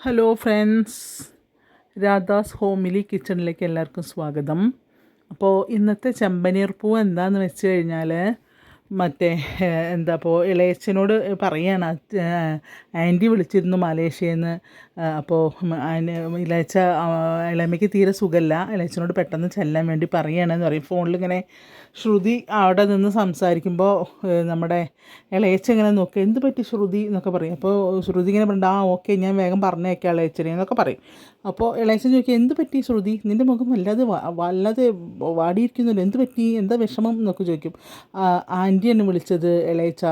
Hello friends, Radhas homely കിച്ചണിലേക്ക് എല്ലാവർക്കും സ്വാഗതം. അപ്പോൾ ഇന്നത്തെ ചെമ്പനീർ പൂവ് എന്താണെന്ന് വെച്ച് കഴിഞ്ഞാൽ ഇപ്പോൾ ഇളയച്ചനോട് പറയുകയാണ്. ആൻറ്റി വിളിച്ചിരുന്നു മലേഷ്യയിൽ നിന്ന്. അപ്പോൾ ഇളയച്ച ഇളയമ്മയ്ക്ക് തീരെ സുഖമില്ല, ഇളയച്ചനോട് പെട്ടെന്ന് ചെല്ലാൻ വേണ്ടി പറയുകയാണെന്ന് പറയും. ഫോണിലിങ്ങനെ ശ്രുതി അവിടെ നിന്ന് സംസാരിക്കുമ്പോൾ നമ്മുടെ ഇളയച്ച ഇങ്ങനെ നോക്കുക, എന്ത് പറ്റി ശ്രുതി എന്നൊക്കെ പറയും. അപ്പോൾ ശ്രുതി ഇങ്ങനെ പറഞ്ഞിട്ട് ഓക്കെ ഞാൻ വേഗം പറഞ്ഞേക്കാം ഇളയച്ചനെ എന്നൊക്കെ പറയും. അപ്പോൾ ഇളയച്ചൻ ചോദിക്കുക, എന്ത് പറ്റി ശ്രുതി, നിൻ്റെ മുഖം വല്ലാതെ വാടിയിരിക്കുന്നില്ല, എന്ത് പറ്റി, എന്താ വിഷമം എന്നൊക്കെ ചോദിക്കും. ആൻറ്റിയാണ് വിളിച്ചത് ഇളയച്ച,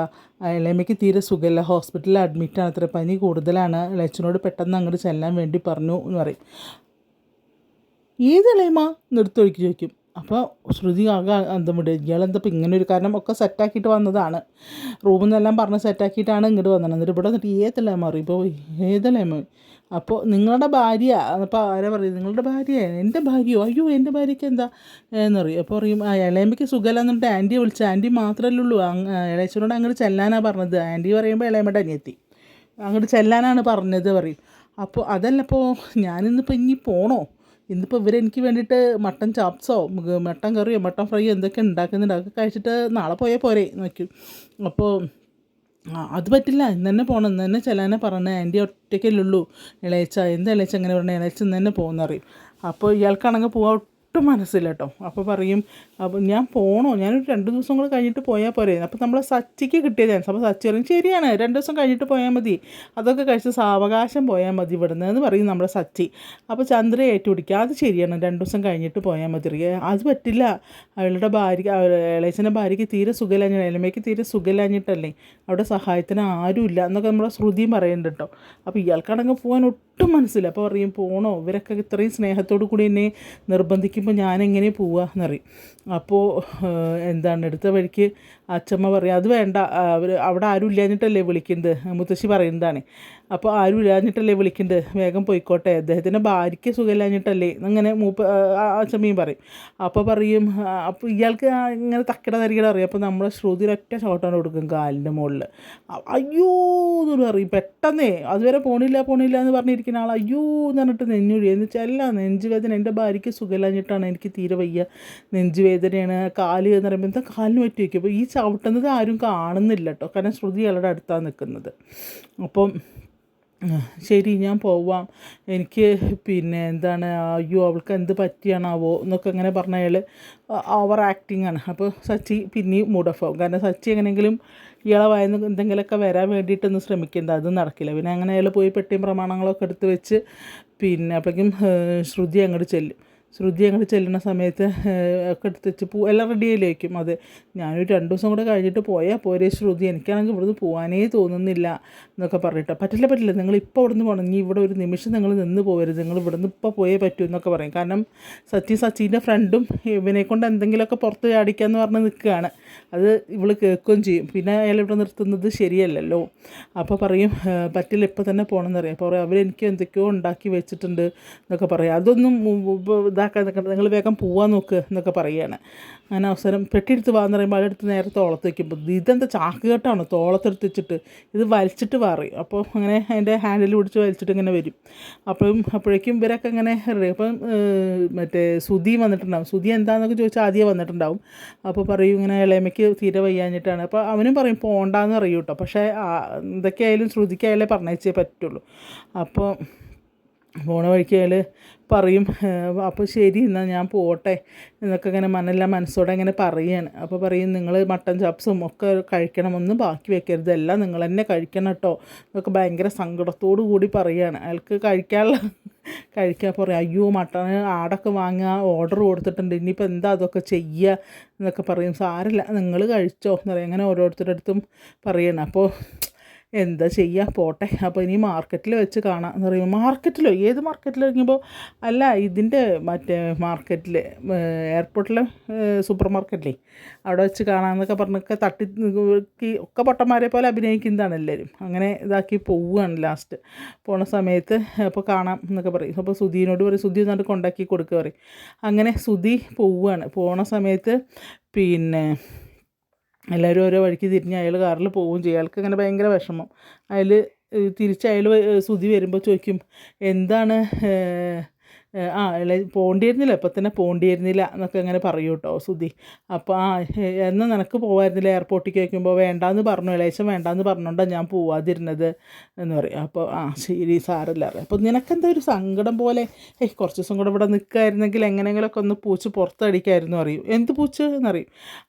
ഇളയമ്മയ്ക്ക് തീരെ സുഖമില്ല, ഹോസ്പിറ്റലിൽ അഡ്മിറ്റാണ്, അത്ര പനി കൂടുതലാണ്, ഇളയച്ചനോട് പെട്ടെന്ന് അങ്ങോട്ട് ചെല്ലാൻ വേണ്ടി പറഞ്ഞു എന്ന് പറയും. ഏത് ഇളയമ്മ നിർത്തുവഴിക്ക് ചോദിക്കും. അപ്പോൾ ശ്രുതി ആകെ അന്തം വിടുക, ഇയാളെന്തപ്പോൾ ഇങ്ങനെ ഒരു, കാരണം ഒക്കെ സെറ്റാക്കിയിട്ട് വന്നതാണ്, റൂമിൽ നിന്നെല്ലാം പറഞ്ഞ് സെറ്റാക്കിയിട്ടാണ് ഇങ്ങോട്ട് വന്നത്. എന്നിട്ട് ഇവിടെ വന്നിട്ട് ഏതല്ലേമ്മ പറയും. ഇപ്പോൾ ഏതല്ലേമ്മ, അപ്പോൾ നിങ്ങളുടെ ഭാര്യ, അപ്പോൾ ആരാ പറയും, നിങ്ങളുടെ ഭാര്യ, എൻ്റെ ഭാര്യയോ, അയ്യോ എൻ്റെ ഭാര്യയ്ക്ക് എന്താ എന്ന് പറയും. അപ്പോൾ പറയും ഇളയമ്മയ്ക്ക് സുഖമില്ല എന്നിട്ട് ആൻറ്റിയെ വിളിച്ചു, ആൻറ്റി മാത്രമല്ലേ ഉള്ളൂ, ഇളയച്ചനോട് അങ്ങോട്ട് ചെല്ലാനാണ് പറഞ്ഞത്. ആൻറ്റി പറയുമ്പോൾ ഇളയമ്മയുടെ അനിയത്തി അങ്ങോട്ട് ചെല്ലാനാണ് പറഞ്ഞത് പറയും. അപ്പോൾ അതല്ലപ്പോൾ ഞാനിന്നിപ്പോൾ ഇനി പോണോ, ഇന്നിപ്പോൾ ഇവരെനിക്ക് വേണ്ടിയിട്ട് മട്ടൻ ചാപ്സോ മട്ടൻ കറിയോ മട്ടൻ ഫ്രൈയോ എന്തൊക്കെ ഉണ്ടാക്കുന്നുണ്ട്, അതൊക്കെ കഴിച്ചിട്ട് നാളെ പോയാൽ പോരെ നോക്കും. അപ്പോൾ അത് പറ്റില്ല, ഇന്ന് തന്നെ പോകണം, ഇന്ന് തന്നെ ചെല്ലാനെ പറഞ്ഞത്, ആൻറ്റി ഒറ്റയ്ക്കല്ലേ ഉള്ളൂ, ഇളയച്ച എന്താ ഇളയച്ച അങ്ങനെ പറഞ്ഞാൽ, ഇളയച്ച ഇന്ന് തന്നെ പോകുന്ന അറിയും. അപ്പോൾ ഇയാൾക്കാണെങ്കിൽ പോകാൻ ഒട്ടും മനസ്സില്ല കേട്ടോ. അപ്പോൾ പറയും, അപ്പോൾ ഞാൻ പോകണോ, ഞാനൊരു 2 ദിവസം കൂടെ കഴിഞ്ഞിട്ട് പോയാൽ പോരെ. അപ്പോൾ നമ്മളെ സച്ചിക്ക് കിട്ടിയ ചാൻസ്. അപ്പോൾ സച്ചി പറയും ശരിയാണ്, 2 ദിവസം കഴിഞ്ഞിട്ട് പോയാൽ മതി, അതൊക്കെ കഴിച്ച് സാവകാശം പോയാൽ മതി ഇവിടുന്ന് എന്ന് പറയും നമ്മുടെ സച്ചി. അപ്പോൾ ചന്ദ്ര ഏറ്റുപിടിക്കുക, അത് ശരിയാണ്, 2 ദിവസം കഴിഞ്ഞിട്ട് പോയാൽ മതി. അത് പറ്റില്ല, അവളുടെ ഭാര്യ, ഇളയച്ചൻ്റെ ഭാര്യയ്ക്ക് തീരെ സുഖമില്ലാഞ്ഞ, ഇളമയ്ക്ക് തീരെ സുഖമില്ലാഞ്ഞിട്ടല്ലേ, അവിടെ സഹായത്തിന് ആരുമില്ല എന്നൊക്കെ നമ്മുടെ ശ്രുതിയും പറയുന്നുണ്ട് കേട്ടോ. അപ്പോൾ ഇയാൾക്കാണെങ്കിൽ പോകാൻ ഒട്ടും മനസ്സില്ല. അപ്പോൾ പറയും പോകണോ, ഇവരൊക്കെ ഇത്രയും സ്നേഹത്തോടു കൂടി എന്നെ നിർബന്ധിക്കുമ്പോൾ ഞാനെങ്ങനെ പോവുക എന്നറിയും. അപ്പോൾ എടുത്ത വഴിക്ക് അച്ചമ്മ പറയും, അത് വേണ്ട, അവിടെ ആരും ഇല്ലാഞ്ഞിട്ടല്ലേ വിളിക്കുന്നത്, മുത്തശ്ശി പറയുന്നതാണ്. അപ്പോൾ ആരും ഇല്ലാഞ്ഞിട്ടല്ലേ വിളിക്കുന്നത്, വേഗം പോയിക്കോട്ടെ, അദ്ദേഹത്തിൻ്റെ ഭാര്യയ്ക്ക് സുഖമില്ലാഞ്ഞിട്ടല്ലേ അങ്ങനെ അച്ചമ്മയും പറയും. അപ്പോൾ പറയും, അപ്പോൾ ഇയാൾക്ക് ഇങ്ങനെ തക്കിട തരികിട അറിയും. അപ്പോൾ നമ്മളെ ശ്രുതി ഒറ്റ ഷോട്ടാണ് കൊടുക്കും കാലിൻ്റെ മുകളിൽ. അയ്യോ എന്ന് പറയും പെട്ടെന്നേ, അതുവരെ പോണില്ല എന്ന് പറഞ്ഞിരിക്കുന്ന ആൾ അയ്യോ എന്ന് പറഞ്ഞിട്ട് നെഞ്ഞൊഴി, എന്ന് വെച്ചാൽ അല്ല നെഞ്ചുവേദന, എൻ്റെ ഭാര്യയ്ക്ക് സുഖമില്ലാഞ്ഞിട്ടാണ്, എനിക്ക് തീരെ വയ്യ, നെഞ്ചുവേദനയാണ്, കാല് എന്ന് പറയുമ്പോൾ എന്താ കാലിന് പറ്റി വയ്ക്കും. അപ്പോൾ ഈ ചവിട്ടുന്നത് ആരും കാണുന്നില്ല കേട്ടോ, കാരണം ശ്രുതി അയാളുടെ അടുത്താണ് നിൽക്കുന്നത്. അപ്പം ശരി ഞാൻ പോവാം, എനിക്ക് അയ്യോ അവൾക്ക് എന്ത് പറ്റിയാണാവോ എന്നൊക്കെ അങ്ങനെ പറഞ്ഞ അയാൾ ഓവർ ആക്ടിങ് ആണ്. അപ്പോൾ സച്ചി പിന്നെയും മൂഡ് ഓഫ് ആവും, കാരണം സച്ചി എങ്ങനെയെങ്കിലും ഇയാളെ വായന്ന് എന്തെങ്കിലുമൊക്കെ വരാൻ വേണ്ടിയിട്ടൊന്ന് ശ്രമിക്കുന്നത്, അത് നടക്കില്ല. പിന്നെ അങ്ങനെ അയാൾ പോയി പെട്ടിയും പ്രമാണങ്ങളൊക്കെ എടുത്ത് വെച്ച് അപ്പോഴേക്കും ശ്രുതി അങ്ങോട്ട് ചെല്ലുന്ന സമയത്ത് ഒക്കെ എടുത്ത് വെച്ച് എല്ലാം റെഡിയായില്ലേ വയ്ക്കും. അത് ഞാനൊരു 2 ദിവസം കൂടെ കഴിഞ്ഞിട്ട് പോയാൽ പോരെ ശ്രുതി, എനിക്കാണെങ്കിൽ ഇവിടുന്ന് പോകാനേ തോന്നുന്നില്ല എന്നൊക്കെ പറഞ്ഞിട്ട്. പറ്റില്ല, നിങ്ങൾ ഇപ്പോൾ ഇവിടുന്ന് പോകണം, ഇനി ഇവിടെ ഒരു നിമിഷം നിങ്ങൾ നിന്ന് പോകരുത്, നിങ്ങൾ ഇവിടുന്ന് ഇപ്പോൾ പോയേ പറ്റൂ എന്നൊക്കെ പറയും. കാരണം സച്ചീൻ്റെ ഫ്രണ്ടും ഇവനെ കൊണ്ട് എന്തെങ്കിലുമൊക്കെ പുറത്ത് ചാടിക്കാമെന്ന് പറഞ്ഞ് നിൽക്കുകയാണ്. അത് ഇവൾ കേൾക്കുകയും ചെയ്യും. പിന്നെ അയാൾ ഇവിടെ നിർത്തുന്നത് ശരിയല്ലല്ലോ. അപ്പോൾ പറയും പറ്റില്ല, ഇപ്പോൾ തന്നെ പോകണമെന്ന് പറയും. അപ്പോൾ അവരെനിക്ക് എന്തൊക്കെയോ ഉണ്ടാക്കി വെച്ചിട്ടുണ്ട് എന്നൊക്കെ പറയും. അതൊന്നും ഇതാക്കാൻ നിൽക്കണ്ട, നിങ്ങൾ വേഗം പോകാൻ നോക്ക് എന്നൊക്കെ പറയുകയാണ്. അങ്ങനെ അവസരം പെട്ടിയെടുത്ത് വാന്ന് പറയുമ്പോൾ അതെടുത്ത് നേരെ തോളത്ത് വയ്ക്കുമ്പോൾ ഇതെന്താ ചാക്ക് കെട്ടാണോ തോളത്തെടുത്ത് വെച്ചിട്ട്, ഇത് വലിച്ചിട്ട് പറയും. അപ്പോൾ അങ്ങനെ അതിൻ്റെ ഹാൻഡിൽ പിടിച്ച് വലിച്ചിട്ട് ഇങ്ങനെ വരും. അപ്പോഴേക്കും ഇവരൊക്കെ ഇങ്ങനെ അപ്പം സുധി വന്നിട്ടുണ്ടാവും. സുധി എന്താണെന്നൊക്കെ ചോദിച്ചാൽ ആദ്യം വന്നിട്ടുണ്ടാവും. അപ്പോൾ പറയും ഇങ്ങനെ ഇളയമയ്ക്ക് തീരെ വയ്യാഞ്ഞിട്ടാണ്. അപ്പോൾ അവനും പറയും പോകണ്ടെന്ന് അറിയും കേട്ടോ. പക്ഷേ എന്തൊക്കെയായാലും ശ്രുതിക്കായാലേ പറഞ്ഞയച്ചേ പറ്റുള്ളൂ. അപ്പോൾ പോണ വഴിക്ക് അയാൾ പറയും, അപ്പോൾ ശരി എന്നാൽ ഞാൻ പോട്ടെ എന്നൊക്കെ ഇങ്ങനെ മനസ്സോടെ ഇങ്ങനെ പറയുകയാണ്. അപ്പോൾ പറയും നിങ്ങൾ മട്ടൻ ചാപ്സും ഒക്കെ കഴിക്കണം, ഒന്നും ബാക്കി വെക്കരുത്, എല്ലാം നിങ്ങൾ തന്നെ കഴിക്കണം കേട്ടോ എന്നൊക്കെ ഭയങ്കര സങ്കടത്തോടു കൂടി പറയുകയാണ്. അയാൾക്ക് കഴിക്കാൻ പറയും, അയ്യോ മട്ടൺ ആടൊക്കെ വാങ്ങുക, ഓർഡർ കൊടുത്തിട്ടുണ്ട്, ഇനിയിപ്പോൾ എന്താ അതൊക്കെ ചെയ്യുക എന്നൊക്കെ പറയും. സാരമില്ല നിങ്ങൾ കഴിച്ചോ എന്ന് പറയും. അങ്ങനെ ഓരോരുത്തരുടെ അടുത്തും പറയണം. അപ്പോൾ എന്താ ചെയ്യുക, പോട്ടെ, അപ്പോൾ ഇനി മാർക്കറ്റിൽ വെച്ച് കാണാം എന്ന് പറയുമ്പോൾ, മാർക്കറ്റിലോ, ഏത് മാർക്കറ്റിൽ ഇറങ്ങിയപ്പോൾ, അല്ല ഇതിൻ്റെ മാർക്കറ്റിൽ എയർപോർട്ടിലെ സൂപ്പർ മാർക്കറ്റിലേ, അവിടെ വെച്ച് കാണാമെന്നൊക്കെ പറഞ്ഞൊക്കെ ഒക്കെ പൊട്ടന്മാരെ പോലെ അഭിനയിക്കുന്നതാണ് എല്ലാവരും. അങ്ങനെ ഇതാക്കി പോവുകയാണ് ലാസ്റ്റ്. പോണ സമയത്ത് അപ്പോൾ കാണാം എന്നൊക്കെ പറയും. അപ്പോൾ സുധീനോട് പറയും, സുധി എന്നിട്ട് കൊണ്ടാക്കി കൊടുക്കുക പറയും. അങ്ങനെ സുധി പോവുകയാണ്. പോണ സമയത്ത് എല്ലാവരും ഓരോ വഴിക്ക് തിരിഞ്ഞ് അയാൾ കാറിൽ പോവുകയും ചെയ്യും. അയാൾക്ക് ഇങ്ങനെ ഭയങ്കര വിഷമം. അതിൽ തിരിച്ചയാൾ സുധി വരുമ്പോൾ ചോദിക്കും എന്താണ് പോണ്ടിയിരുന്നില്ല ഇപ്പം തന്നെ പോണ്ടിയിരുന്നില്ല എന്നൊക്കെ അങ്ങനെ പറയൂ കേട്ടോ സുധി. അപ്പോൾ എന്നാൽ നിനക്ക് പോകാമായിരുന്നില്ല എയർപോർട്ടിലേക്ക് വയ്ക്കുമ്പോൾ വേണ്ടാന്ന് പറഞ്ഞു, ഇളയച്ചൻ വേണ്ടാന്ന് പറഞ്ഞുകൊണ്ടാണ് ഞാൻ പോവാതിരുന്നത് എന്ന് പറയും. അപ്പോൾ ശരി സാരമില്ല അറിയാം. അപ്പോൾ നിനക്കെന്താ ഒരു സങ്കടം പോലെ കുറച്ച് ദിവസം കൂടെ ഇവിടെ നിൽക്കായിരുന്നെങ്കിൽ എങ്ങനെയെങ്കിലുമൊക്കെ ഒന്ന് പൂച്ച് പുറത്തടിക്കായിരുന്നു അറിയും. എന്ത് പൂച്ച് എന്നറിയും,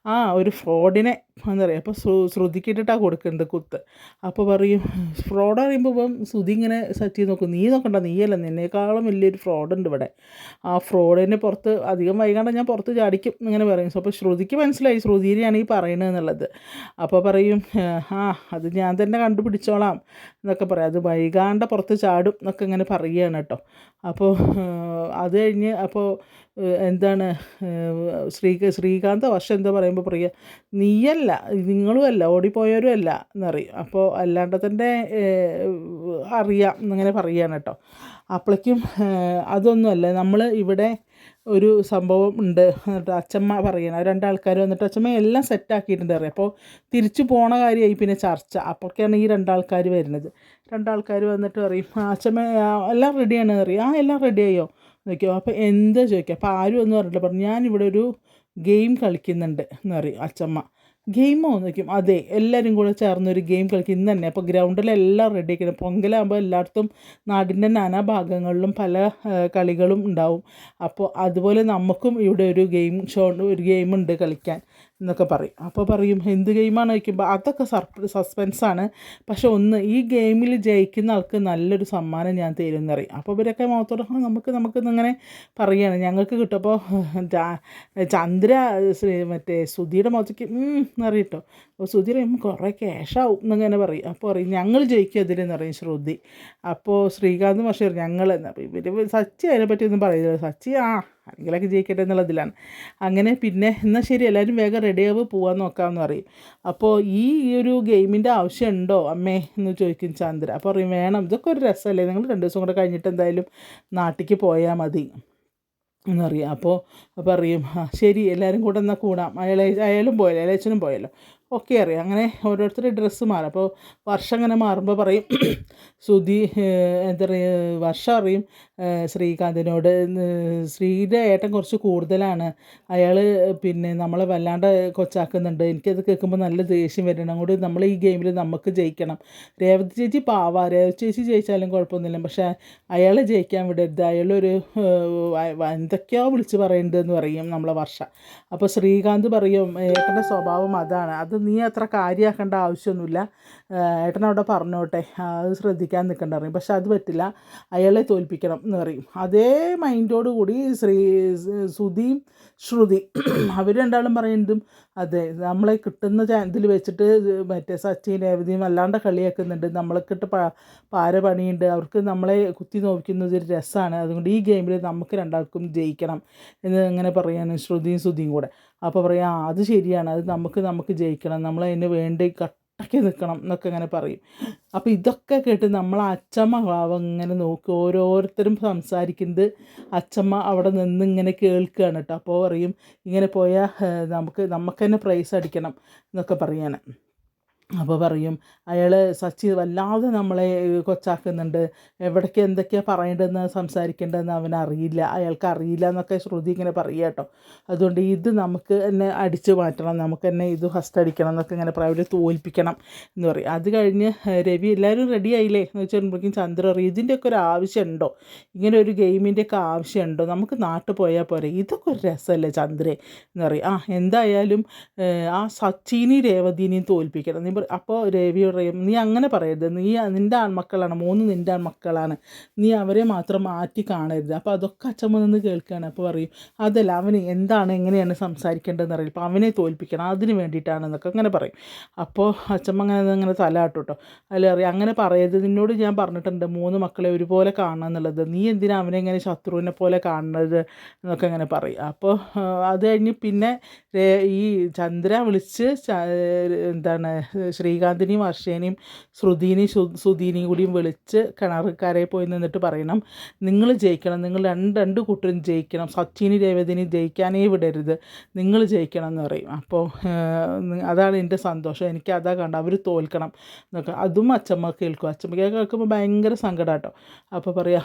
ഒരു ഫ്രോഡിനെ എന്നറിയാം. അപ്പോൾ ശ്രുതിക്കിട്ടിട്ടാണ് കൊടുക്കുന്നത് കുത്ത്. അപ്പോൾ പറയും ഫ്രോഡ് അറിയുമ്പോൾ ഇപ്പം ശ്രുതി ഇങ്ങനെ സെറ്റ് ചെയ്ത് നോക്കും. നീ നോക്കണ്ട, നീയല്ല, നിന്നേക്കാളും വലിയൊരു ഫ്രോഡുണ്ട് ഇവിടെ. ആ ഫ്രോഡിനെ പുറത്ത് അധികം വൈകാണ്ട് ഞാൻ പുറത്ത് ചാടിക്കും എന്നിങ്ങനെ പറയും. അപ്പോൾ ശ്രുതിക്ക് മനസ്സിലായി ശ്രുതിനെയാണ് ഈ പറയണത് എന്നുള്ളത്. അപ്പോൾ പറയും അത് ഞാൻ തന്നെ കണ്ടുപിടിച്ചോളാം എന്നൊക്കെ പറയാം, അത് വൈകാണ്ട് പുറത്ത് ചാടും എന്നൊക്കെ ഇങ്ങനെ പറയുകയാണ് കേട്ടോ. അപ്പോൾ അത് കഴിഞ്ഞ് അപ്പോൾ എന്താണ് ശ്രീകാന്ത വർഷം എന്താ പറയുമ്പോൾ പറയുക, നീയല്ല നിങ്ങളും അല്ല ഓടിപ്പോയവരും അല്ല എന്നറിയും. അപ്പോൾ അല്ലാണ്ട് തന്നെ അറിയാം എന്നിങ്ങനെ പറയുകയാണ് കേട്ടോ. അപ്പോഴേക്കും അതൊന്നുമല്ല, നമ്മൾ ഇവിടെ ഒരു സംഭവം ഉണ്ട് എന്നിട്ട് അച്ഛമ്മ പറയണം. രണ്ടാൾക്കാർ വന്നിട്ട് അച്ഛമ്മ എല്ലാം സെറ്റാക്കിയിട്ടുണ്ട് അറിയാം. അപ്പോൾ തിരിച്ചു പോണ കാര്യമായി പിന്നെ ചർച്ച. അപ്പോഴൊക്കെയാണ് ഈ രണ്ടാൾക്കാർ വരുന്നത്. രണ്ടാൾക്കാർ വന്നിട്ട് പറയും അച്ഛമ്മ എല്ലാം റെഡിയാണ് അറിയാം. എല്ലാം റെഡിയായോ നോക്കിയോ. അപ്പോൾ എന്താ ചോദിക്കുക. അപ്പോൾ ആരും ഒന്നും പറഞ്ഞില്ല. പറഞ്ഞു ഞാനിവിടെ ഒരു ഗെയിം കളിക്കുന്നുണ്ട് എന്ന് പറയും അച്ഛമ്മ. ഗെയിമോ നോക്കും. അതെ, എല്ലാവരും കൂടെ ചേർന്നൊരു ഗെയിം കളിക്കും ഇന്ന് തന്നെ. അപ്പോൾ ഗ്രൗണ്ടിലെല്ലാം റെഡി ആക്കണം. പൊങ്കലാകുമ്പോൾ എല്ലായിടത്തും നാടിൻ്റെ നാനാ ഭാഗങ്ങളിലും പല കളികളും ഉണ്ടാവും. അപ്പോൾ അതുപോലെ നമുക്കും ഇവിടെ ഒരു ഒരു ഗെയിമുണ്ട് കളിക്കാൻ എന്നൊക്കെ പറയും. അപ്പോൾ പറയും എന്ത് ഗെയിമാണ് ചോദിക്കുമ്പോൾ അതൊക്കെ സസ്പെൻസാണ്, പക്ഷെ ഈ ഗെയിമിൽ ജയിക്കുന്ന ആൾക്ക് നല്ലൊരു സമ്മാനം ഞാൻ തരും എന്നറിയും. അപ്പോൾ ഇവരൊക്കെ മുഖത്തോടെ നമുക്കിന്നിങ്ങനെ പറയുകയാണ് ഞങ്ങൾക്ക് കിട്ടും. അപ്പോൾ ചന്ദ്ര മറ്റേ സുധിയുടെ മുഖത്തേക്ക് എന്നറിയും കേട്ടോ. അപ്പോൾ സുധി പറയുമ്പോൾ കുറേ ക്യാഷാവും എന്നിങ്ങനെ പറയും. അപ്പോൾ പറയും ഞങ്ങൾ ജയിക്കും അതിലെന്ന് പറയും ശ്രുതി. അപ്പോൾ ശ്രീകാന്ത് പക്ഷേ ഞങ്ങൾ എന്ന് പറയും. ഇവർ സച്ചി അതിനെപ്പറ്റി ഒന്നും പറയുന്നില്ല. സച്ചി ആരെങ്കിലൊക്കെ ജയിക്കട്ടെ എന്നുള്ളതിലാണ്. അങ്ങനെ പിന്നെ എന്നാൽ ശരി എല്ലാവരും വേഗം റെഡിയാവ് പോകാൻ നോക്കാമെന്ന് പറയും. അപ്പോൾ ഈ ഒരു ഗെയിമിൻ്റെ ആവശ്യമുണ്ടോ അമ്മേ എന്ന് ചോദിക്കും ചന്ദ്ര. അപ്പോൾ പറയും വേണം, ഇതൊക്കെ ഒരു രസമല്ലേ, നിങ്ങൾ 2 ദിവസം കൂടെ കഴിഞ്ഞിട്ട് എന്തായാലും നാട്ടിലേക്ക് പോയാൽ മതി എന്നറിയാം. അപ്പോൾ പറയും ശരി എല്ലാവരും കൂടെ എന്നാൽ കൂടാം. അയാളും പോയല്ലോ, ഇളയച്ചനും പോയല്ലോ, ഓക്കെ അറിയാം. അങ്ങനെ ഓരോരുത്തർ ഡ്രസ്സ് മാറും. അപ്പോൾ വർഷം അങ്ങനെ മാറുമ്പോൾ പറയും സുധി എന്താ പറയുക, വർഷം അറിയും ശ്രീകാന്തിനോട് ശ്രീയുടെ ഏട്ടൻ കുറച്ച് കൂടുതലാണ്, അയാൾ പിന്നെ നമ്മളെ വല്ലാണ്ട് കൊച്ചാക്കുന്നുണ്ട്, എനിക്കത് കേൾക്കുമ്പോൾ നല്ല ദേഷ്യം വരണം, അങ്ങോട്ട് നമ്മൾ ഈ ഗെയിമിൽ നമുക്ക് ജയിക്കണം. രേവതി ചേച്ചി രേവതി ചേച്ചി ജയിച്ചാലും കുഴപ്പമൊന്നുമില്ല, പക്ഷേ അയാൾ ജയിക്കാൻ വിടരുത്, അയാളൊരു എന്തൊക്കെയോ വിളിച്ച് പറയേണ്ടതെന്ന് പറയും നമ്മളെ വർഷ. അപ്പോൾ ശ്രീകാന്ത് പറയും ഏട്ടൻ്റെ സ്വഭാവം അതാണ്, അത് നീ അത്ര കാര്യമാക്കേണ്ട ആവശ്യമൊന്നുമില്ല, ഏട്ടനവിടെ പറഞ്ഞോട്ടെ, അത് ശ്രദ്ധിക്കാൻ നിൽക്കണ്ട പറയും. പക്ഷെ അത് പറ്റില്ല, അയാളെ തോൽപ്പിക്കണം എന്ന് പറയും. അതേ മൈൻഡോട് കൂടി സുധിയും ശ്രുതി അവർ രണ്ടാളും പറയുന്നതും അതെ, നമ്മളെ കിട്ടുന്ന ഇതിൽ വെച്ചിട്ട് മറ്റേ സച്ചിൻ രേവതിയും അല്ലാണ്ട് കളിയാക്കുന്നുണ്ട്, നമ്മളെക്കിട്ട് പാര പണിയുണ്ട്, അവർക്ക് നമ്മളെ കുത്തി നോക്കുന്നത് ഒരു രസമാണ്, അതുകൊണ്ട് ഈ ഗെയിമിൽ നമുക്ക് രണ്ടാൾക്കും ജയിക്കണം എന്ന് ഇങ്ങനെ പറയാണ് ശ്രുതിയും സുധിയും കൂടെ. അപ്പോൾ പറയാം അത് ശരിയാണ്, അത് നമുക്ക് ജയിക്കണം, നമ്മളതിന് വേണ്ടി കട്ടയ്ക്ക് നിൽക്കണം എന്നൊക്കെ ഇങ്ങനെ പറയും. അപ്പോൾ ഇതൊക്കെ കേട്ട് നമ്മൾ അച്ചമ്മ ഭാവം ഇങ്ങനെ നോക്കി ഓരോരുത്തരും സംസാരിക്കുന്നത് അച്ചമ്മ അവിടെ നിന്ന് ഇങ്ങനെ കേൾക്കുകയാണ് കേട്ടോ. അപ്പോൾ പറയും ഇങ്ങനെ പോയാൽ നമുക്ക് തന്നെ പ്രൈസ് അടിക്കണം എന്നൊക്കെ പറയാണ്. അപ്പോൾ പറയും അയാൾ സച്ചി വല്ലാതെ നമ്മളെ കൊച്ചാക്കുന്നുണ്ട്, എവിടേക്ക് എന്തൊക്കെയാണ് പറയേണ്ടതെന്ന് സംസാരിക്കേണ്ടതെന്ന് അവനറിയില്ല, അയാൾക്ക് അറിയില്ല എന്നൊക്കെ ശ്രുതി ഇങ്ങനെ പറയുക കേട്ടോ. അതുകൊണ്ട് ഇത് നമുക്ക് തന്നെ അടിച്ചു മാറ്റണം, നമുക്ക് തന്നെ ഇത് ഫസ്റ്റ് അടിക്കണം എന്നൊക്കെ ഇങ്ങനെ പറയും, അവരെ തോൽപ്പിക്കണം എന്ന് പറയും. അത് കഴിഞ്ഞ് രവി എല്ലാവരും റെഡി ആയില്ലേ എന്ന് വെച്ചിട്ടുണ്ടെങ്കിൽ ചന്ദ്ര പറയും ഇതിൻ്റെയൊക്കെ ഒരു ആവശ്യമുണ്ടോ, ഇങ്ങനെ ഒരു ഗെയിമിൻ്റെയൊക്കെ ആവശ്യമുണ്ടോ, നമുക്ക് നാട്ടിൽ പോയാൽ പോരെ, ഇതൊക്കെ ഒരു രസമല്ലേ ചന്ദ്രേ എന്ന് പറയും. എന്തായാലും ആ സച്ചിനെയും രേവതിനെയും തോൽപ്പിക്കണം. അപ്പോൾ രവി പറയും നീ അങ്ങനെ പറയരുത്, നിൻ്റെ ആൺമക്കളാണ്, 3 നിൻ്റെ ആൺമക്കളാണ്, നീ അവരെ മാത്രം മാറ്റി കാണരുത്. അപ്പോൾ അതൊക്കെ അച്ഛമ്മ നിന്ന് കേൾക്കുകയാണ്. അപ്പോൾ പറയും അതല്ല, അവന് എന്താണ് എങ്ങനെയാണ് സംസാരിക്കേണ്ടതെന്ന് അറിയില്ല, അപ്പോൾ അവനെ തോൽപ്പിക്കണം, അതിന് വേണ്ടിയിട്ടാണെന്നൊക്കെ അങ്ങനെ പറയും. അപ്പോൾ അച്ഛമ്മ അങ്ങനെ തലാട്ടും കേട്ടോ. അല്ല അറിയാം അങ്ങനെ പറയരുത്, നിന്നോട് ഞാൻ പറഞ്ഞിട്ടുണ്ട് 3 മക്കളെ ഒരുപോലെ കാണണം എന്നുള്ളത്, നീ എന്തിനാ അവനെ ഇങ്ങനെ ശത്രുവിനെ പോലെ കാണുന്നത് എന്നൊക്കെ അങ്ങനെ പറയും. അപ്പോൾ അത് കഴിഞ്ഞ് പിന്നെ ഈ ചന്ദ്ര വിളിച്ച് എന്താണ് ശ്രീകാന്തിനെയും വർഷേനെയും ശ്രുതിനെയും സുധീനെയും കൂടിയും വിളിച്ച് കിണറുകാരെ പോയി നിന്നിട്ട് പറയണം, നിങ്ങൾ ജയിക്കണം, നിങ്ങൾ രണ്ട് കൂട്ടരും ജയിക്കണം, സച്ചിനി രേവതിനെ ജയിക്കാനേ വിടരുത്, നിങ്ങൾ ജയിക്കണം എന്ന് പറയും. അപ്പോൾ അതാണ് എൻ്റെ സന്തോഷം, എനിക്ക് അതാ കണ്ട അവർ തോൽക്കണം എന്നൊക്കെ. അതും അച്ചമ്മ കേൾക്കും. അച്ചമ്മ കേൾക്കുമ്പോൾ ഭയങ്കര സങ്കടം കേട്ടോ. അപ്പോൾ പറയാം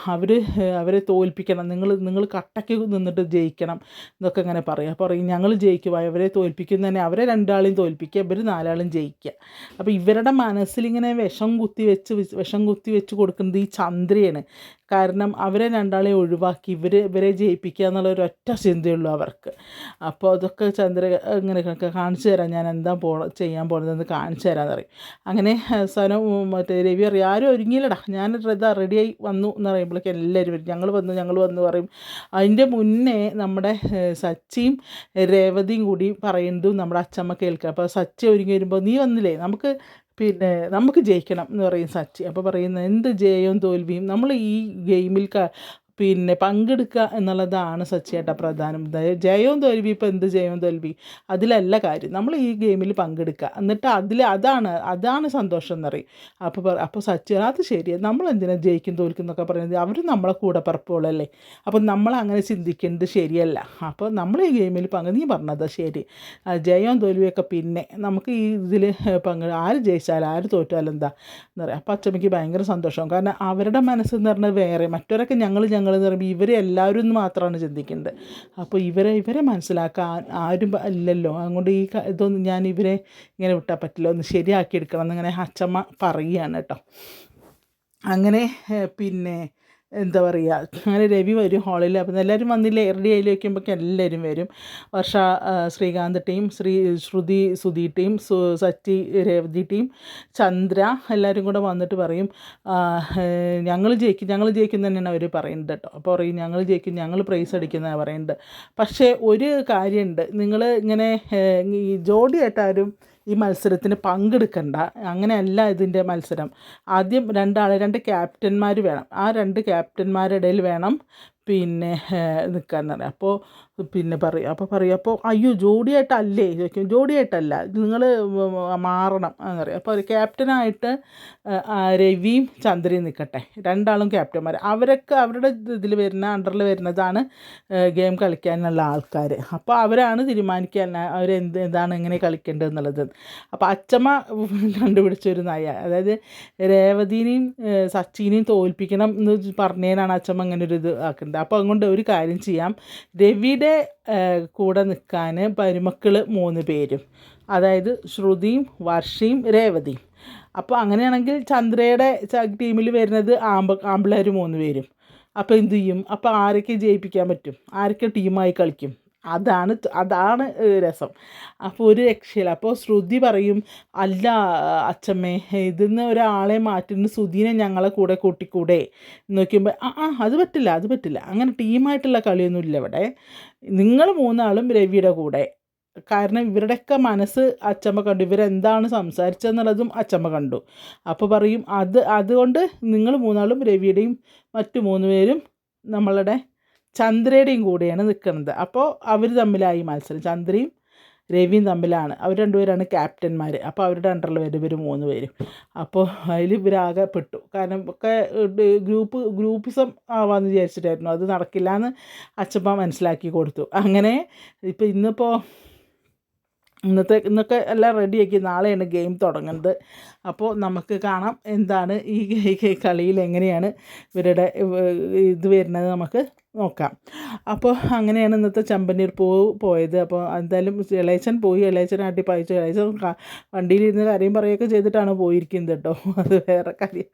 അവരെ തോൽപ്പിക്കണം, നിങ്ങൾ കട്ടയ്ക്ക് നിന്നിട്ട് ജയിക്കണം എന്നൊക്കെ ഇങ്ങനെ പറയും. അപ്പോൾ പറയും ഞങ്ങൾ ജയിക്കും, അവരെ തോൽപ്പിക്കും തന്നെ, അവരെ രണ്ടാളെയും തോൽപ്പിക്കുക, ഇവർ നാലാളും ജയിക്കുക. അപ്പോൾ ഇവരുടെ മനസ്സിലിങ്ങനെ വിഷം കുത്തി വെച്ച് കൊടുക്കുന്നത് ഈ ചന്ദ്രയാണ്. കാരണം അവരെ രണ്ടാളെ ഒഴിവാക്കി ഇവരെ ജയിപ്പിക്കുക എന്നുള്ളൊരൊറ്റ ചിന്തയുള്ളൂ അവർക്ക്. അപ്പോൾ അതൊക്കെ ചന്ദ്ര ഇങ്ങനെ കാണിച്ചു തരാം, ഞാൻ എന്താ ചെയ്യാൻ പോകുന്നതെന്ന് കാണിച്ചു തരാമെന്ന് പറയും. അങ്ങനെ അവസാനം മറ്റേ രവി പറയും ആരും ഒരുങ്ങിയില്ലടാ, ഞാൻ റെഡിയായി വന്നു എന്ന് പറയുമ്പോഴേക്കും എല്ലാവരും വരും, ഞങ്ങൾ വന്നു പറയും. അതിൻ്റെ മുന്നേ നമ്മുടെ സച്ചിയും രേവതിയും കൂടി പറയുന്നതും നമ്മുടെ അച്ചമ്മ കേൾക്കുക. അപ്പോൾ സച്ചി ഒരുങ്ങി വരുമ്പോൾ നീ വന്നില്ലേ, നമുക്ക് ജയിക്കണം എന്ന് പറയും സച്ചി. അപ്പോൾ പറയുന്നത് എന്ത് ജയവും തോൽവിയും നമ്മൾ ഈ ഗെയിമിൽ പങ്കെടുക്കുക എന്നുള്ളതാണ് സച്ചിയേട്ട പ്രധാനം. ജയവും തോൽവി, ഇപ്പോൾ എന്ത് ജയവും തോൽവി അതിലല്ല കാര്യം, നമ്മൾ ഈ ഗെയിമിൽ പങ്കെടുക്കുക, എന്നിട്ട് അതാണ് സന്തോഷം എന്നറിയും. അപ്പോൾ സച്ചി അത് ശരിയാണ്, നമ്മൾ എന്തിനാ ജയിക്കും തോൽക്കും എന്നൊക്കെ പറയുന്നത്, അവർ നമ്മളെ കൂടെ പറപ്പുകളല്ലേ, അപ്പോൾ നമ്മളങ്ങനെ ചിന്തിക്കേണ്ടത് ശരിയല്ല. അപ്പോൾ നമ്മൾ ഈ ഗെയിമിൽ നീ പറഞ്ഞത് ശരി, ജയവും തോൽവിയൊക്കെ പിന്നെ നമുക്ക് ഈ ഇതിൽ ആര് ജയിച്ചാലും ആര് തോറ്റാലും എന്താ എന്ന് പറയും. അപ്പോൾ അച്ചമ്മയ്ക്ക് ഭയങ്കര സന്തോഷം, കാരണം അവരുടെ മനസ്സെന്ന് പറഞ്ഞാൽ വേറെ, മറ്റവരൊക്കെ ഞങ്ങൾ എന്ന് പറയുമ്പോൾ ഇവരെ എല്ലാവരും എന്ന് മാത്രമാണ് ചിന്തിക്കേണ്ടത്. അപ്പോൾ ഇവരെ മനസ്സിലാക്കാൻ ആരും ഇല്ലല്ലോ, അതുകൊണ്ട് ഇതൊന്നും ഞാൻ ഇവരെ ഇങ്ങനെ വിട്ടാൽ പറ്റില്ല, ഒന്ന് ശരിയാക്കിയെടുക്കണം എന്നിങ്ങനെ അച്ചമ്മ പറയുകയാണ് കേട്ടോ. അങ്ങനെ എന്താ പറയുക, അങ്ങനെ രവി വരും ഹാളിൽ. അപ്പം എല്ലാവരും വന്നില്ലേ, റെഡി ആയി വയ്ക്കുമ്പോഴേക്കും എല്ലാവരും വരും. വർഷ ശ്രീകാന്ത് ടീം, ശ്രുതി സുധി ടീം, സച്ചി രേവതി ടീം, ചന്ദ്ര എല്ലാവരും കൂടെ വന്നിട്ട് പറയും ഞങ്ങൾ ജയിക്കും തന്നെയാണ് അവർ പറയുന്നത് കേട്ടോ. അപ്പോൾ പറയും ഞങ്ങൾ ജയിക്കും, ഞങ്ങൾ പ്രൈസ് അടിക്കുന്നതാണ് പറയുന്നത്. പക്ഷേ ഒരു കാര്യമുണ്ട്, നിങ്ങൾ ഇങ്ങനെ ഈ ജോഡിയായിട്ടാരും ഈ മത്സരത്തിന് പങ്കെടുക്കണ്ട, അങ്ങനെയല്ല ഇതിൻ്റെ മത്സരം. ആദ്യം രണ്ട് ക്യാപ്റ്റന്മാർ വേണം, ആ രണ്ട് ക്യാപ്റ്റന്മാരുടെ ഇടയിൽ വേണം നിൽക്കാൻ പറയാം. അപ്പോൾ അയ്യോ ജോഡിയായിട്ടല്ലേ ചോദിക്കും, ജോഡിയായിട്ടല്ല, നിങ്ങൾ മാറണം എന്നറിയാം. അപ്പോൾ ക്യാപ്റ്റനായിട്ട് രവിയും ചന്ദ്രയും നിൽക്കട്ടെ, രണ്ടാളും ക്യാപ്റ്റന്മാർ, അവരൊക്കെ അവരുടെ ഇതിൽ വരുന്ന അണ്ടറിൽ വരുന്നതാണ് ഗെയിം കളിക്കാനുള്ള ആൾക്കാർ. അപ്പോൾ അവരാണ് തീരുമാനിക്കാൻ എന്താണ് എങ്ങനെ കളിക്കേണ്ടത് എന്നുള്ളത്. അപ്പോൾ അച്ചമ്മ കണ്ടുപിടിച്ചൊരു നയ, അതായത് രേവതിനെയും സച്ചിനെയും തോൽപ്പിക്കണം എന്ന് പറഞ്ഞതിനാണ് അച്ചമ്മ അങ്ങനെ ഒരു ഇത് ആക്കുന്നത്. അപ്പോൾ അതുകൊണ്ട് ഒരു കാര്യം ചെയ്യാം, രവിയുടെ കൂടെ നിൽക്കാൻ മരുമക്കൾ 3 പേരും, അതായത് ശ്രുതിയും വർഷയും രേവതിയും. അപ്പോൾ അങ്ങനെയാണെങ്കിൽ ചന്ദ്രയുടെ ടീമിൽ വരുന്നത് ആമ്പിള്ളേർ 3 പേരും. അപ്പോൾ എന്തു ചെയ്യും, അപ്പോൾ ആരൊക്കെ ജയിപ്പിക്കാൻ പറ്റും, ആരൊക്കെ ടീമായി കളിക്കും, അതാണ് രസം. അപ്പോൾ ഒരു രക്ഷയില്ല. അപ്പോൾ ശ്രുതി പറയും അല്ല അച്ചമ്മേ, ഇതിന്ന് ഒരാളെ മാറ്റുന്ന ശ്രുതിനെ ഞങ്ങളെ കൂടെ കൂട്ടിക്കൂടെ നോക്കുമ്പോൾ അത് പറ്റില്ല, അങ്ങനെ ടീമായിട്ടുള്ള കളിയൊന്നുമില്ല ഇവിടെ, നിങ്ങൾ 3 ആളും രവിയുടെ കൂടെ. കാരണം ഇവരുടെയൊക്കെ മനസ്സ് അച്ചമ്മ കണ്ടു, ഇവരെന്താണ് സംസാരിച്ചതെന്നുള്ളതും അച്ചമ്മ കണ്ടു. അപ്പോൾ പറയും അതുകൊണ്ട് നിങ്ങൾ 3 ആളും രവിയുടെയും മറ്റു 3 പേരും നമ്മളുടെ ചന്ദ്രയുടെയും കൂടെയാണ് നിൽക്കുന്നത്. അപ്പോൾ അവർ തമ്മിലായി മത്സരം, ചന്ദ്രയും രവിയും തമ്മിലാണ്, അവർ 2 പേരാണ് ക്യാപ്റ്റന്മാർ. അപ്പോൾ അവരുടെ അണ്ടറിൽ വരും ഇവർ 3 പേരും. അപ്പോൾ അതിൽ ഇവരാകെ പെട്ടു, കാരണം ഒക്കെ ഗ്രൂപ്പിസം ആവാമെന്ന് വിചാരിച്ചിട്ടായിരുന്നു, അത് നടക്കില്ല എന്ന് അച്ചമ്മ മനസ്സിലാക്കി കൊടുത്തു. അങ്ങനെ ഇപ്പോൾ ഇന്നൊക്കെ എല്ലാം റെഡിയാക്കി, നാളെയാണ് ഗെയിം തുടങ്ങുന്നത്. അപ്പോൾ നമുക്ക് കാണാം എന്താണ് ഈ കളിയിൽ എങ്ങനെയാണ് ഇവരുടെ ഇത് വരുന്നത് നമുക്ക് നോക്കാം. അപ്പോൾ അങ്ങനെയാണ് ഇന്നത്തെ ചെമ്പനീർ പൂവ് പോയത്. അപ്പോൾ എന്തായാലും ഇളയച്ചൻ പോയി, ഇളയച്ചനാട്ടി പായിച്ചു, ഇളയച്ചൻ വണ്ടിയിലിരുന്ന് കാര്യം പറയുകയൊക്കെ ചെയ്തിട്ടാണ് പോയിരിക്കുന്നത് കേട്ടോ, അത് വേറെ കാര്യം.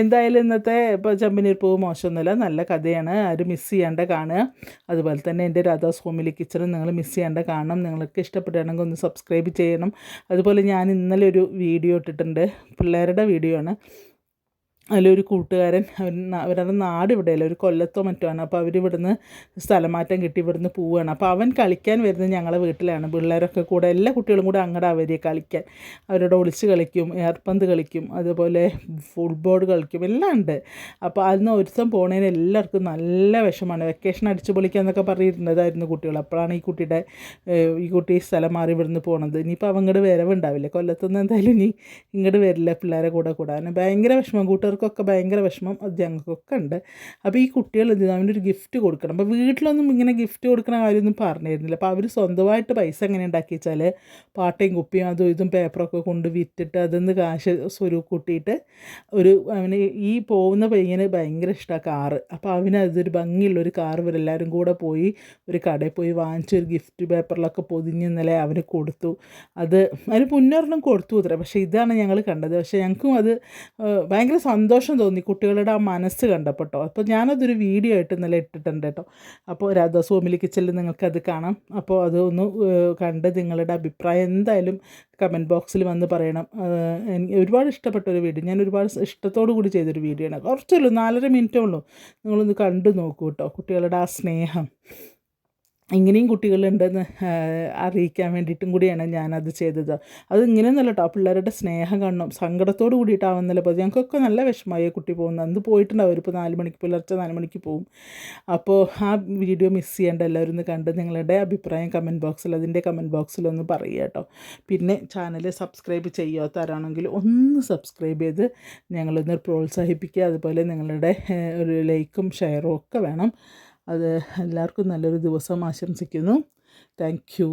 എന്തായാലും ഇന്നത്തെ ഇപ്പോൾ ചെമ്പനീർ പൂവ് മോശമൊന്നുമില്ല, നല്ല കഥയാണ്, ആരും മിസ് ചെയ്യാണ്ട് കാണുക. അതുപോലെ തന്നെ എൻ്റെ രാധാസ് ഹോമിലി കിച്ചണും നിങ്ങൾ മിസ് ചെയ്യാണ്ട് കാണണം. നിങ്ങൾക്ക് ഇഷ്ടപ്പെടുകയാണെങ്കിൽ ഒന്ന് സബ്സ്ക്രൈബ് ചെയ്യണം. അതുപോലെ ഞാൻ ഇന്നലെ ഒരു വീഡിയോ ഇട്ടിട്ടുണ്ട്, പിള്ളേരുടെ വീഡിയോ ആണ്, അതിലൊരു കൂട്ടുകാരൻ അവരുടെ നാട് ഇവിടെയല്ല, ഒരു കൊല്ലത്തോ മറ്റോ ആണ്. അപ്പോൾ അവരിവിടുന്ന് സ്ഥലം മാറ്റം കിട്ടി ഇവിടുന്ന് പോവുകയാണ്. അപ്പോൾ അവൻ കളിക്കാൻ വരുന്നത് ഞങ്ങളെ വീട്ടിലാണ്. പിള്ളേരൊക്കെ കൂടെ എല്ലാ കുട്ടികളും കൂടെ അങ്ങോട്ട് വരിക കളിക്കാൻ. അവരോട് ഒളിച്ച് കളിക്കും, എയർപന്ത് കളിക്കും, അതുപോലെ ഫുട്ബോൾ കളിക്കും, എല്ലാം ഉണ്ട്. അപ്പോൾ അന്ന് ഒരുത്തം പോണതിന് എല്ലാവർക്കും നല്ല വിഷമമാണ്. വെക്കേഷൻ അടിച്ചു പൊളിക്കുക എന്നൊക്കെ പറഞ്ഞിരുന്നതായിരുന്നു കുട്ടികൾ. അപ്പോഴാണ് ഈ കുട്ടി സ്ഥലം മാറി ഇവിടുന്ന് പോണത്. ഇനിയിപ്പോൾ അവൻ ഇങ്ങോട്ട് വരവുണ്ടാവില്ല, കൊല്ലത്തുനിന്ന് എന്തായാലും ഇനി ഇങ്ങോട്ട് വരില്ല പിള്ളേരെ കൂടെ കൂടാൻ. ഭയങ്കര വിഷമം, കൂട്ടുകാർക്കൊക്കെ ഭയങ്കര വിഷമം, അത് ഞങ്ങൾക്കൊക്കെ ഉണ്ട്. അപ്പോൾ ഈ കുട്ടികൾ എന്ത് ചെയ്തു, അവനൊരു ഗിഫ്റ്റ് കൊടുക്കണം. അപ്പോൾ വീട്ടിലൊന്നും ഇങ്ങനെ ഗിഫ്റ്റ് കൊടുക്കണ കാര്യമൊന്നും പറഞ്ഞിരുന്നില്ല. അപ്പോൾ അവർ സ്വന്തമായിട്ട് പൈസ എങ്ങനെ ഉണ്ടാക്കി വെച്ചാൽ പാട്ടയും കുപ്പിയും അതും ഇതും പേപ്പറൊക്കെ കൊണ്ട് വിറ്റിട്ട് അതിന്ന് കാശ് കൂട്ടിയിട്ട് അവന് ഈ പോകുന്ന പയ്യന് ഭയങ്കര ഇഷ്ടമാണ് കാറ്. അപ്പോൾ അവന് അതൊരു ഭംഗിയുള്ളൊരു കാറ് ഇവരെല്ലാവരും കൂടെ പോയി ഒരു കടയിൽ പോയി വാങ്ങിച്ചൊരു ഗിഫ്റ്റ് പേപ്പറിലൊക്കെ പൊതിഞ്ഞ് ഇന്നലെ അവന് കൊടുത്തു. അതിന് മുന്നൊരെണ്ണം കൊടുത്തു അത്ര. പക്ഷേ ഇതാണ് ഞങ്ങൾ കണ്ടത്. പക്ഷേ ഞങ്ങൾക്കും അത് ഭയങ്കര സന്തോഷം തോന്നി കുട്ടികളുടെ ആ മനസ്സ് കണ്ടപ്പോൾ കേട്ടോ. അപ്പോൾ ഞാനതൊരു വീഡിയോ ആയിട്ട് ഇന്നലെ ഇട്ടിട്ടുണ്ട് കേട്ടോ. അപ്പോൾ രാധാസ് ഹോമിലി കിച്ചണിൽ നിങ്ങൾക്കത് കാണാം. അപ്പോൾ അതൊന്ന് കണ്ട് നിങ്ങളുടെ അഭിപ്രായം എന്തായാലും കമൻറ്റ് ബോക്സിൽ വന്ന് പറയണം. എനിക്ക് ഒരുപാട് ഇഷ്ടപ്പെട്ട ഒരു വീഡിയോ, ഞാൻ ഒരുപാട് ഇഷ്ടത്തോടു കൂടി ചെയ്തൊരു വീഡിയോ ആണ്. കുറച്ചുള്ളൂ, 4.5 മിനിറ്റേ ഉള്ളൂ. നിങ്ങളൊന്ന് കണ്ടു നോക്കൂ കേട്ടോ. കുട്ടികളുടെ ആ സ്നേഹം, ഇങ്ങനെയും കുട്ടികളുണ്ടെന്ന് അറിയിക്കാൻ വേണ്ടിയിട്ടും കൂടിയാണ് ഞാനത് ചെയ്തത്. അത് ഇങ്ങനെയൊന്നുമല്ല കേട്ടോ, പിള്ളേരുടെ സ്നേഹം കാണണം. സങ്കടത്തോട് കൂടിയിട്ടാവുന്നല്ലോ. അപ്പോൾ ഞങ്ങൾക്കൊക്കെ നല്ല വിഷമമായി കുട്ടി പോകുന്നത്. അന്ന് പോയിട്ടുണ്ടാവും, ഇപ്പോൾ 4 മണിക്ക്, പുലർച്ചെ 4 മണിക്ക് പോകും. അപ്പോൾ ആ വീഡിയോ മിസ് ചെയ്യേണ്ട, എല്ലാവരും ഒന്ന് കണ്ട് നിങ്ങളുടെ അഭിപ്രായം കമൻറ്റ് ബോക്സിലൊന്ന് പറയുക കേട്ടോ. പിന്നെ ചാനൽ സബ്സ്ക്രൈബ് ചെയ്യാത്തവരാണെങ്കിൽ ഒന്ന് സബ്സ്ക്രൈബ് ചെയ്ത് ഞങ്ങളൊന്ന് പ്രോത്സാഹിപ്പിക്കുക. അതുപോലെ നിങ്ങളുടെ ഒരു ലൈക്കും ഷെയറും ഒക്കെ വേണം. അത് എല്ലാവർക്കും നല്ലൊരു ദിവസം ആശംസിക്കുന്നു. Thank you.